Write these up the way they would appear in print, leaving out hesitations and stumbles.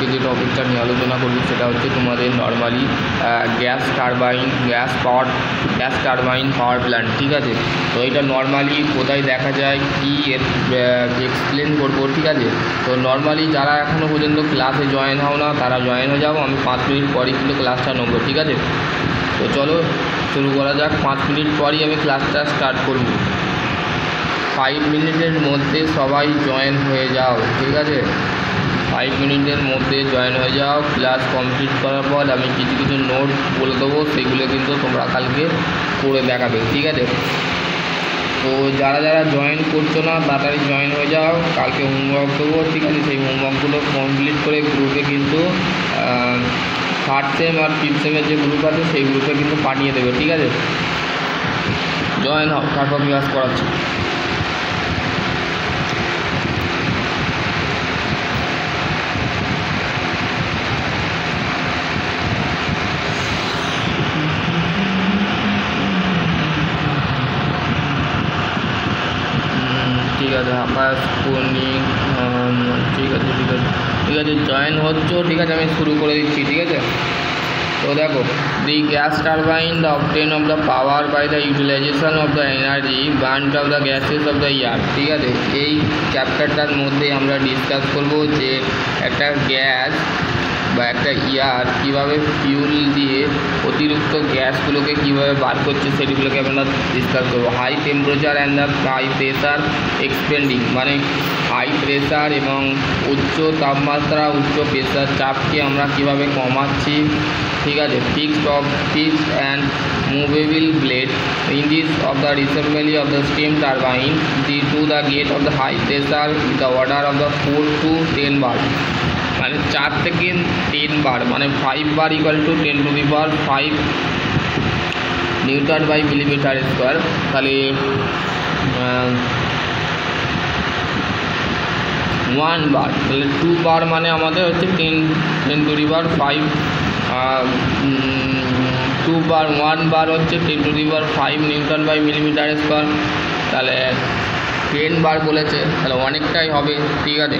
আজকে যে টপিকটা নিয়ে আলোচনা করব সেটা হচ্ছে তোমাদের normally gas turbine power plant. ঠিক আছে, তো এটা নর্মালি কোথায় দেখা যায় কি এক্সপ্লেন করবো। ঠিক আছে, তো নর্মালি যারা এখনও পর্যন্ত ক্লাসে জয়েন হও না তারা জয়েন হয়ে যাও, আমি 5 মিনিট পরই কিন্তু ক্লাসটা নেবো। ঠিক আছে, তো চলো শুরু করা যাক। 5 মিনিট পরই আমি ক্লাসটা স্টার্ট করব। 5 মিনিটের মধ্যে সবাই জয়েন হয়ে যাও। ঠিক আছে, 5 মিনিটের মধ্যে জয়েন হয়ে যাও। ক্লাস কমপ্লিট করার পর আমি কিছু কিছু নোট বলে দেবো, সেগুলো কিন্তু তোমরা কালকে করে দেখাবে। ঠিক আছে, তো যারা যারা জয়েন করছো না তাড়াতাড়ি জয়েন হয়ে যাও, কালকে হোমওয়ার্ক দেবো। ঠিক আছে, সেই হোমওয়ার্কগুলো কমপ্লিট করে গ্রুপে কিন্তু 3rd সেম আর 5th সেমের যে গ্রুপ আছে সেই গ্রুপে কিন্তু পাঠিয়ে দেবে। ঠিক আছে, জয়েন হও, তারপর ক্লাস করাচ্ছি। ঠিক আছে, আকাশ পূর্ণিক, ঠিক আছে জয়েন হচ্ছে। ঠিক আছে, আমি শুরু করে দিচ্ছি। ঠিক আছে, তো দেখো, the gas turbine the obtain of the power by the utilisation of the energy burned of the gases of the air. ঠিক আছে, এই চ্যাপ্টারটার মধ্যে আমরা ডিসকাস করব যে একটা গ্যাস বা একটা ইয়ার কীভাবে ফিউল দিয়ে অতিরিক্ত গ্যাসগুলোকে কীভাবে বার করছে সেগুলোকে আমরা ডিসকাস করবো। High temperature and the high pressure expanding, মানে হাই প্রেসার এবং উচ্চ তাপমাত্রা উচ্চ প্রেসার চাপকে আমরা কীভাবে কমাচ্ছি। ঠিক আছে, fixed and movable blade engine of the reassembly of the steam turbine to the gate of the high pressure the order of the 4 to 10 bar, মানে 4 থেকে 10 বার, মানে 5 bar equal to 10⁵ newton by millimetre square. তাহলে 1 বার, তাহলে 2 বার মানে আমাদের হচ্ছে 10⁵। 2 বার, 1 বার হচ্ছে 10⁵ newton by millimetre square. তাহলে 10 বার বলেছে, তাহলে অনেকটাই হবে। ঠিক আছে,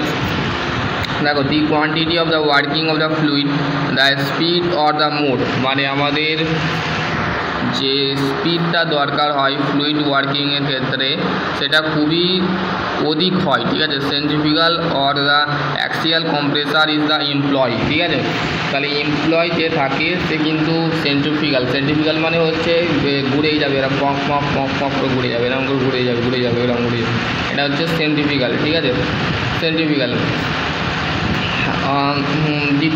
দেখো, the quantity of the working of the fluid, the speed or the mode, মানে আমাদের যে স্পিডটা দরকার হয় ফ্লুইড ওয়ার্কিংয়ের ক্ষেত্রে সেটা খুবই অধিক হয়। ঠিক আছে, centrifugal or the axial compressor is the employ. ঠিক আছে, তাহলে এমপ্লয় যে থাকে সে কিন্তু সেন্ট্রিফিউগাল মানে হচ্ছে ঘুরেই যাবে, এরকম পক করে ঘুরে যাবে, এরকম করে ঘুরে যাবে, এরকম ঘুরে যাবে, এটা হচ্ছে সেন্ট্রিফিউগাল। ঠিক আছে, centrifugal. The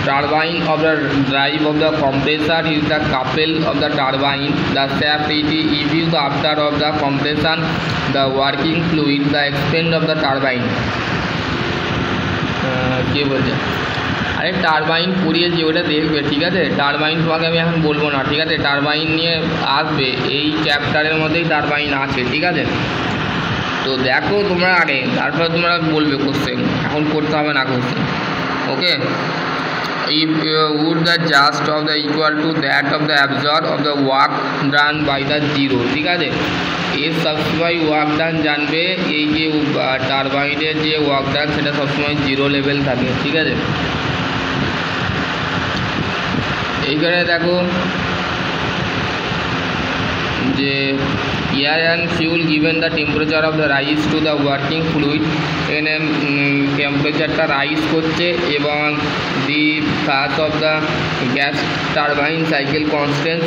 turbine of the drive of the compressor is the couple of the turbine. The shaft it is after of the compression, the working fluid, the expand of the turbine. কে বলছে? আরে turbine পড়িয়ে যে ওটা দেখবে। ঠিক আছে, turbine তোমাকে আমি এখন বলবো না। ঠিক আছে, টারবাইন নিয়ে আসবে, এই চ্যাপ্টারের মধ্যেই টারবাইন আছে। ঠিক আছে, তো দেখো তোমরা আগে, তারপরে তোমরা বলবে কোশ্চেন, এখন করতে হবে না question. Okay, if would the just of the equal to that of the absorb of the work done by the zero। ঠিক আছে, এর সবসময় ওয়ার্ক ডান জানবে, এই যে টারবাইনের যে ওয়ার্ক ডান সেটা সবসময় 0 লেভেল থাকে। ঠিক আছে, এইখানে দেখো যে air and fuel given the temperature of the rise to the working fluid, এখানে টেম্পারেচারটা রাইজ করছে এবং the flush of the gas turbine cycle constant,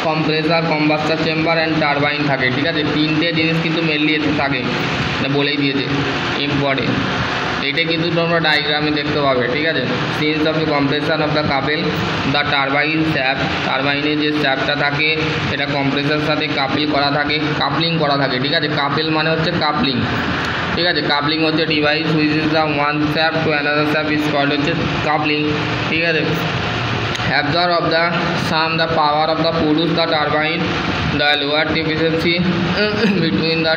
compressor, combustor chamber and turbine থাকে। ঠিক আছে, 3টে জিনিস কিন্তু মেনলি এতে থাকে, বলেই দিয়েছে ইম্পর্টেন্ট। এইটা কিন্তু তোমরা ডায়াগ্রামে দেখতে পাবে। ঠিক আছে, since of the compression of the couple the turbine shaft, টারবাইনে যে স্যাপটা থাকে সেটা কম্প্রেসারের সাথে কাপলিং করা থাকে। ঠিক আছে, কাপেল মানে হচ্ছে কাপলিং। ঠিক আছে, কাপলিং হচ্ছে device which is the one shaft to another shaft is called হচ্ছে কাপলিং। ঠিক আছে, absorb of the sum the power of the produce the turbine, the lower efficiency between the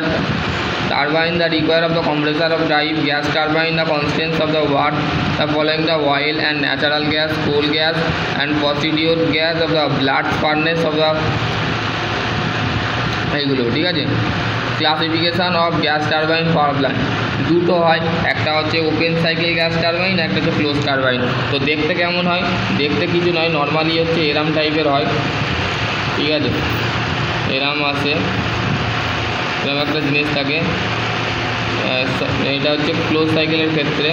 turbine, the require of the compressor of drive gas turbine, the constants of the watt, the following the oil and natural gas, coal gas and procedure gas of the blast furnace of the এইগুলো। ঠিক আছে, classification of gas turbine power plant, দুটো হয়, একটা হচ্ছে open cycle gas turbine, একটা হচ্ছে close turbine. তো দেখতে কেমন হয়? দেখতে কিছু নয়, নর্মালি হচ্ছে এরাম টাইপের হয়, ঠিক আছে, এরাম আসে, এরকম একটা জিনিস থাকে। এটা হচ্ছে ক্লোজ সাইকেলের ক্ষেত্রে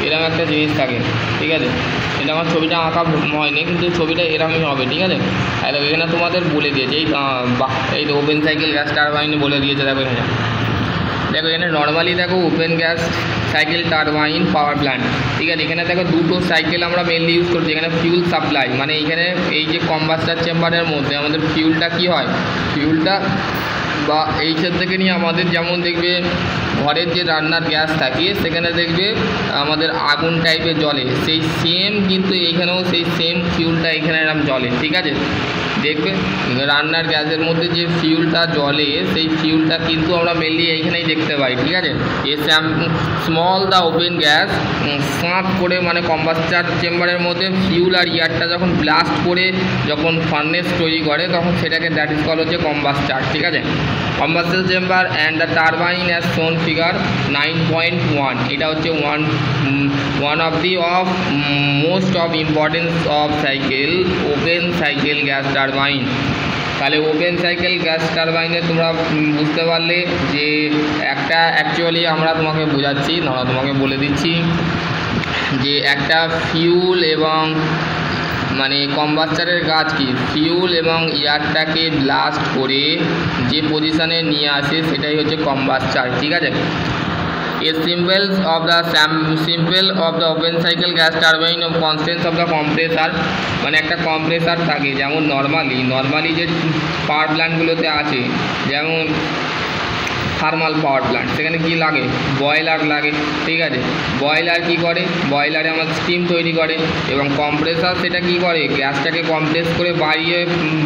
এরকম একটা জিনিস থাকে, ঠিক আছে। এটা আমার ছবিটা আঁকা হয়নি, কিন্তু ছবিটা এরকমই হবে, ঠিক আছে। আর এখানে তোমাদের বলে দিয়েছে, এই তো ওপেন সাইকেল গ্যাস টারবাইন বলে দিয়েছে। দেখো এখানে, দেখো এখানে নর্মালি দেখো open gas cycle turbine power plant, ঠিক আছে। এখানে দেখো দুটো সাইকেল আমরা মেনলি ইউজ করছি। এখানে ফিউল সাপ্লাই, মানে এখানে এই যে কম্বাস্টার চেম্বারের মধ্যে আমাদের ফিউলটা কী হয়, ফিউলটা বা এইসব থেকে নিয়ে আমাদের যেমন দেখবে ঘরের যে রান্নার গ্যাস থাকে সেখানে দেখবে আমাদের আগুন টাইপের জ্বলে, সেই সেম কিন্তু এইখানেও সেই সেম ফিউলটা এখানে এরকম জ্বলে, ঠিক আছে। দেখবে রান্নার গ্যাসের মধ্যে যে ফিউলটা জ্বলে সেই ফিউলটা কিন্তু আমরা মেনলি এইখানেই দেখতে পাই, ঠিক আছে। A small the open gas সাঁক করে, মানে কম্বাস্টার চেম্বারের মধ্যে ফিউল আর ইয়ারটা যখন ব্লাস্ট করে যখন ফার্নেস তৈরি করে তখন সেটাকে দ্যাট ইজ কল হচ্ছে কম্বাস্টার, ঠিক আছে। Combustor chamber and the turbine as shown figure 9.1, এটা হচ্ছে one of the most of importance of cycle open cycle gas turbine. তাহলে ওপেন সাইকেল গ্যাস টারবাইনে তোমরা বুঝতে পারলে যে একটা অ্যাকচুয়ালি আমরা তোমাকে বোঝাচ্ছি, তোমাকে বলে দিচ্ছি যে একটা ফিউল এবং মানে কম্বাস্টারের কাজ কি, ফিউল এবং এয়ারটাকে ব্লাস্ট করে যে পজিশানে নিয়ে আসে সেটাই হচ্ছে কম্বাস্টার, ঠিক আছে। A symbols of the symbol of the open cycle gas turbine of constants of the compressor, মানে একটা কম্প্রেসার থাকে, যেমন নর্মালি যে পাওয়ার প্ল্যান্টগুলোতে আছে, যেমন থার্মাল পাওয়ার প্ল্যান্ট, সেখানে কি লাগে, বয়লার লাগে, ঠিক আছে। বয়লার কি করে, বয়লারে আমাদের স্টিম তৈরি করে, এবং কম্প্রেসার সেটা কি করে, গ্যাসটাকে কম্প্রেস করে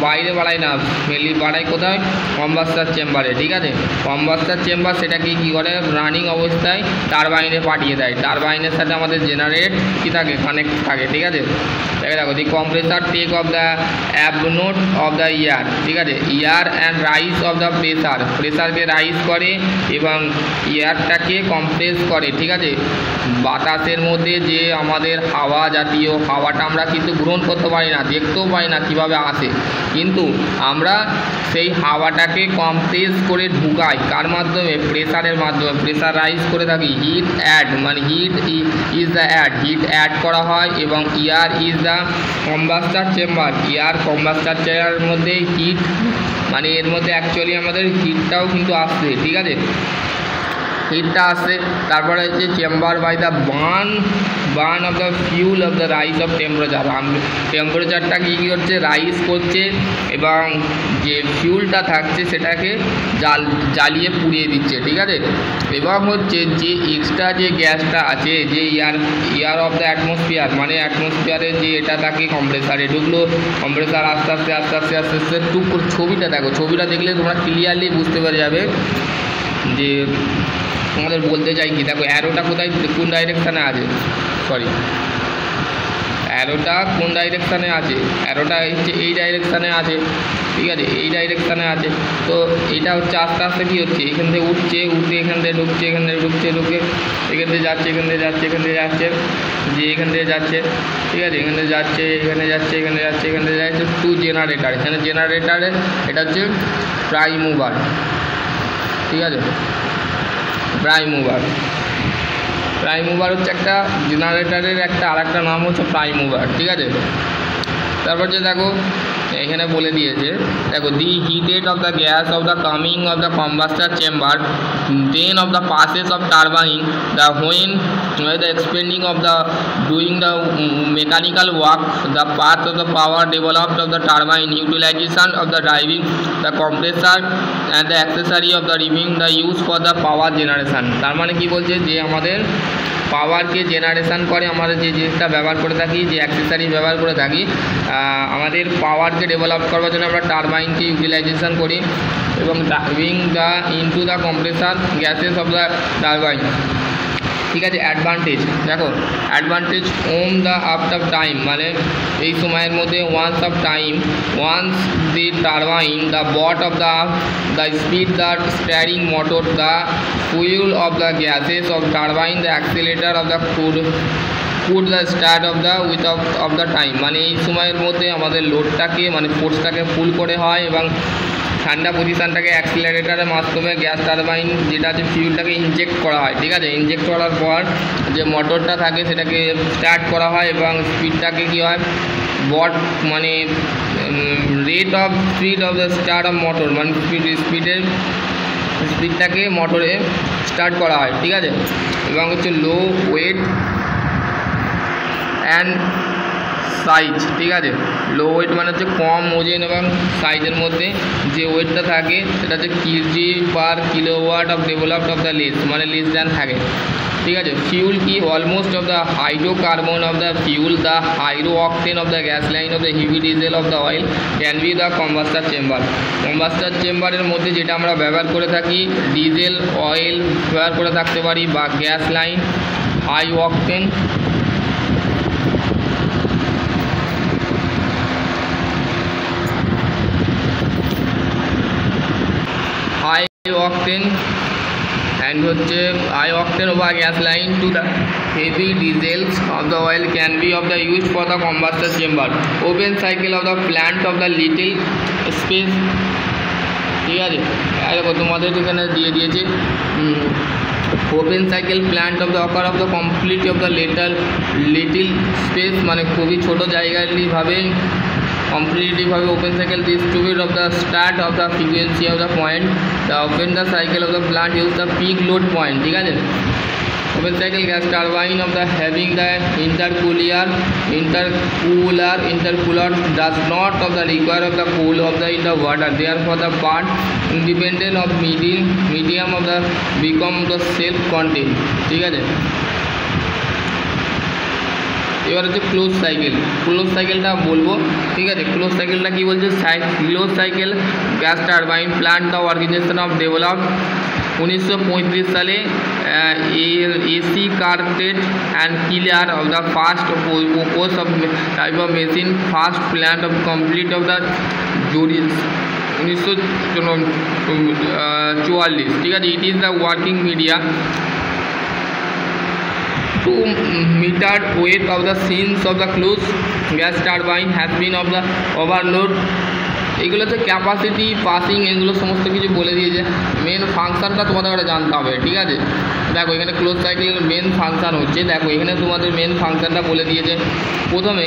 বাইরে বাড়ায় না, মেনলি বাড়ায় কোথায়, কম্বাস্টার চেম্বারে, ঠিক আছে। কম্বাস্টার চেম্বার সেটাকে কি করে, রানিং অবস্থায় টারবাইনে পাঠিয়ে দেয়, টারবাইনের সাথে আমাদের জেনারেট কি থাকে, কানেক্ট থাকে, ঠিক আছে। দেখো the compressor take of the amount of the air, ঠিক আছে, air and rise of the প্রেসারকে রাইস করে এবং এয়ারটাকে কম্প্রেস করে, ঠিক আছে। বাতাসের মধ্যে যে আমাদের হাওয়া জাতীয় হাওয়াটা আমরা কিন্তু গ্রহণ করতে পারি না, দেখতেও পাই না কীভাবে আসে, কিন্তু আমরা সেই হাওয়াটাকে কম্প্রেস করে ঢুকাই কার মাধ্যমে, প্রেসারের মাধ্যমে, প্রেসার রাইজ করে থাকি, হিট অ্যাড, মানে heat is the heat add করা হয়, এবং air is the combustor chamber, air combustor চেম্বারের মধ্যে হিট, মানে এর মধ্যে অ্যাকচুয়ালি আমাদের হিটটাও কিন্তু আসছে, ঠিক আছে, হিটটা আসছে। তারপরে হচ্ছে chamber by the burn of the fuel of the rise of temperature, টেম্পারেচারটা কী করছে, রাইস করছে, এবং যে ফিউলটা থাকছে সেটাকে জ্বালিয়ে পুড়িয়ে দিচ্ছে, ঠিক আছে। এবং হচ্ছে যে এক্সট্রা যে গ্যাসটা আছে, যে এয়ার অফ দ্য অ্যাটমসফিয়ার, মানে অ্যাটমসফিয়ারে যে এটা থাকে কম্প্রেসারে ঢুকলো, কম্প্রেসার আস্তে আস্তে টুক করে ছবিটা দেখো, ছবিটা দেখলে তোমরা ক্লিয়ারলি বুঝতে পেরে যাবে যে তোমাদের বলতে চাই কি। দেখো অ্যারোটা কোথায়, কোন ডাইরেকশানে আছে, অ্যারোটা কোন ডাইরেকশানে আছে, অ্যারোটা হচ্ছে এই ডাইরেকশানে আছে, ঠিক আছে, এই ডাইরেকশানে আছে। তো এটা হচ্ছে আস্তে আস্তে কী হচ্ছে, এখান থেকে উঠছে, এখান থেকে ঢুকছে, এখান থেকে ঢুকে এখান থেকে যাচ্ছে, এখান থেকে যাচ্ছে, যে এখান থেকে যাচ্ছে, ঠিক আছে, এখানে যাচ্ছে টু জেনারেটার, এখানে জেনারেটারে এটা হচ্ছে প্রাইম মুভার, ঠিক আছে। প্রাইম মুভার হচ্ছে একটা জেনারেটারের একটা আরেকটা নাম হচ্ছে প্রাইম মুভার, ঠিক আছে। তারপর যে দেখো এখানে বলে দিয়েছে, দেখো the heated of the gas of the coming of the combustor chamber, then of the passes of turbine, the when the expending of the doing the mechanical work, the path of the power developed of the turbine, utilisation of the driving the compressor and the accessory of the riving the use for the power generation. তার মানে কি বলছে, যে আমাদের পাওয়ারকে generation করে, আমাদের যে জিনিসটা ব্যবহার করে থাকি, যে অ্যাক্সেসারি ব্যবহার করে থাকি, আমাদের পাওয়ারকে ডেভেলপ করবার জন্য আমরা টারবাইনকে ইউটিলাইজেশন করি, এবং driving the into the compressor gases of the turbine, ঠিক আছে। অ্যাডভান্টেজ দেখো, advantage um the after time, মানে এই সময়ের মধ্যে once of time, once the turbine the but of the speed the starting motor the fuel of the gases of turbine the accelerator of the put the start of the with of the time, মানে এই সময়ের মধ্যে আমাদের লোডটাকে মানে ফোর্সটাকে ফুল করে হয় এবং ঠান্ডা পজিশানটাকে অ্যাক্সিলারেটারের মাধ্যমে গ্যাস টারবাইন যেটা আছে ফিউলটাকে ইনজেক্ট করা হয়, ঠিক আছে। ইনজেক্ট করার পর যে মোটরটা থাকে সেটাকে স্টার্ট করা হয় এবং স্পিডটাকে কী হয় বট মানে rate of speed of the start of motor, মানে স্পিডটাকে মোটরে স্টার্ট করা হয়, ঠিক আছে। এবং হচ্ছে লো ওয়েট অ্যান্ড সাইজ, ঠিক আছে। লো ওয়েট মানে হচ্ছে কম ওজন এবং সাইজের মধ্যে যে ওয়েটটা থাকে সেটা হচ্ছে KG per kilowatt of developed of the less, মানে লেস দ্যান থাকে, ঠিক আছে। ফিউল কি almost of the hydrocarbon of the fuel the hydro octane of the gasoline of the heavy diesel of the oil can be the combustor chamber. Combustor চেম্বারের মধ্যে যেটা আমরা ব্যবহার করে থাকি ডিজেল অয়েল ব্যবহার করে থাকতে পারি বা gas line high octane octane and হচ্ছে high octane over gas line to the heavy diesels of the oil can be of the used for the combustor chamber. Open cycle of the plant of the little space, ঠিক আছে। দেখো তোমাদের এখানে দিয়ে দিয়েছে open cycle plant of the ochre of the complete of the little space, মানে খুবই ছোটো জায়গায়ভাবে completely open cycle distribute of the start of the frequency of the point, the open the cycle of the plant use the peak load point, ঠিক আছে। open cycle gas turbine of the having the intercooler does not of the require of the cool of the in the water, therefore the part independent of medium of the become the self contained, ঠিক আছে। এবার হচ্ছে close সাইকেলটা বলবো, ঠিক আছে। Close সাইকেলটা কী বলছে, close cycle gas turbine plant the organisation of develop 1935 সালে Ackeret and Keller of the first course of type of machine first plant of complete of the Zurich 1944, ঠিক আছে। It is the working media to meter weight of the scenes of the closed gas turbine has been of the overload, এগুলো হচ্ছে capacity passing, এগুলো সমস্ত কিছু বলে দিয়েছে। Main ফাংশানটা তোমাদের ওটা জানতে হবে, ঠিক আছে। দেখো এখানে ক্লোজ সাইকেলের মেন ফাংশান হচ্ছে, দেখো এখানে তোমাদের মেন ফাংশানটা বলে দিয়েছে। প্রথমে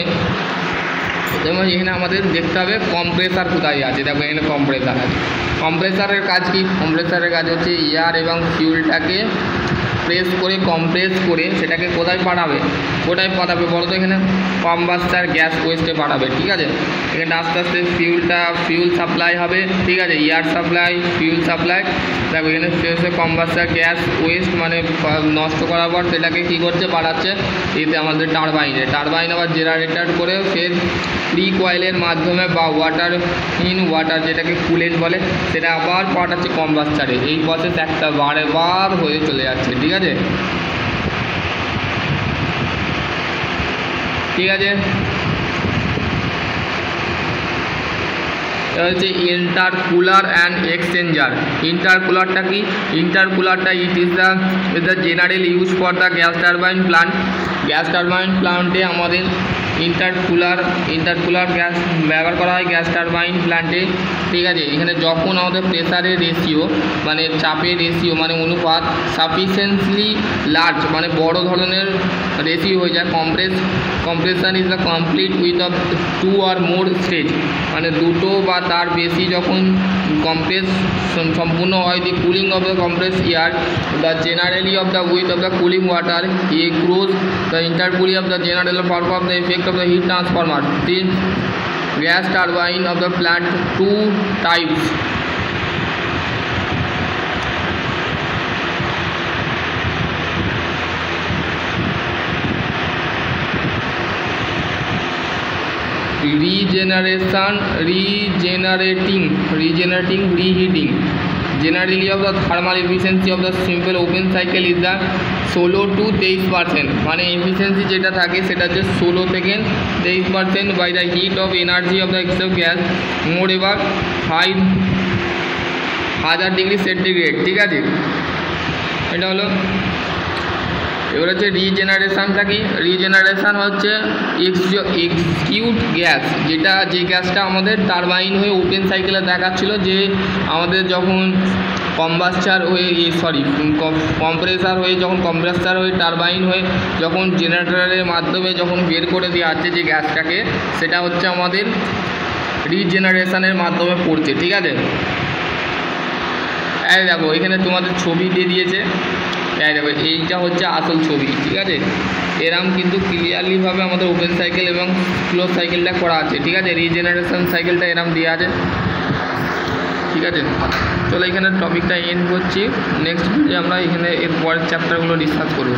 এখানে আমাদের দেখতে হবে কম্প্রেসার কোথায় আছে, দেখো এখানে কম্প্রেসার আছে। কম্প্রেসারের কাজ কি, কম্প্রেসারের কাজ হচ্ছে এয়ার এবং ফিউলটাকে কম্প্রেস করে সেটাকে কোথায় পাঠাবে বলো তো, এখানে কম্বাস্টার গ্যাস ওয়েস্টে পাঠাবে, ঠিক আছে। এখানে আস্তে আস্তে ফিউল সাপ্লাই হবে, ঠিক আছে। এয়ার সাপ্লাই ফিউল সাপ্লাই, দেখো এখানে কম্বাস্টার গ্যাস ওয়েস্ট মানে নষ্ট করার পর সেটাকে কী করছে পাঠাচ্ছে এতে আমাদের টারবাইন আবার জেনারেটর করে ফের প্রি কয়েলের মাধ্যমে বা ওয়াটার যেটাকে কুলেন্ট বলে সেটা আবার পাঠাচ্ছে কম্বাস্টারে। এই প্রসেস একটা বারবার হয়ে চলে যাচ্ছে, ঠিক আছে। এটা হচ্ছে ইন্টারকুলার অ্যান্ড এক্সচেঞ্জার। ইন্টারকুলারটা কি, ইন্টারকুলারটা it is the general use for the gas turbine প্লান্টে আমাদের ইন্টারকুলার গ্যাস ব্যবহার করা হয় গ্যাস টারবাইন প্ল্যান্টে, ঠিক আছে। এখানে যখন আমাদের প্রেসারের রেশিও মানে চাপের রেশিও মানে অনুপাত সাফিসিয়েন্টলি লার্জ মানে বড় ধরনের রেশিও হয়ে যায়, compression is the complete with of 2 or more stage, মানে দুটো বা তার বেশি যখন কম্প্রেস সম্পূর্ণ হয়, the cooling of the compress air the generally of the with of the cooling water cross the intercooler of the general purpose of the effect of the heat transformer. The gas turbine of the plant 2 types, regenerating, reheating. Generally of the thermal efficiency of the simple open cycle is the 16 to 23%, মানে efficiency যেটা থাকে সেটা হচ্ছে 16 থেকে 23% by the heat of energy of the এক্সট্রোভ gas more এবার 5000 degree centigrade. ঠিক আছে, এটা হলো। এবার হচ্ছে রিজেনারেশানটা কি? রিজেনারেশান হচ্ছে এক্সকিউট গ্যাস, যেটা যে গ্যাসটা আমাদের টারবাইন হয়ে ওপেন সাইকেলে দেখাচ্ছিল যে আমাদের যখন কম্বাস্টার হয়ে কম্প্রেসার হয়ে যখন কম্প্রেসার হয়ে টারবাইন হয়ে যখন জেনারেটরের মাধ্যমে যখন বের করে দেওয়া হচ্ছে যে গ্যাসটাকে, সেটা হচ্ছে আমাদের রিজেনারেশানের মাধ্যমে পড়ছে। ঠিক আছে, এই দেখো এখানে তোমাদের ছবি দিয়ে দিয়েছে, এই দেখো এইটা হচ্ছে আসল ছবি। ঠিক আছে, এরম কিন্তু ক্লিয়ারলিভাবে আমাদের ওপেন সাইকেল এবং ক্লোজ সাইকেলটা করা আছে। ঠিক আছে, রিজেনারেশন সাইকেলটা এরম দেওয়া আছে। ঠিক আছে, চলো এখানে টপিকটা এন্ড করছি। নেক্সট ভিডিও আমরা এখানে এর পরের চ্যাপ্টারগুলো ডিসকাস করব।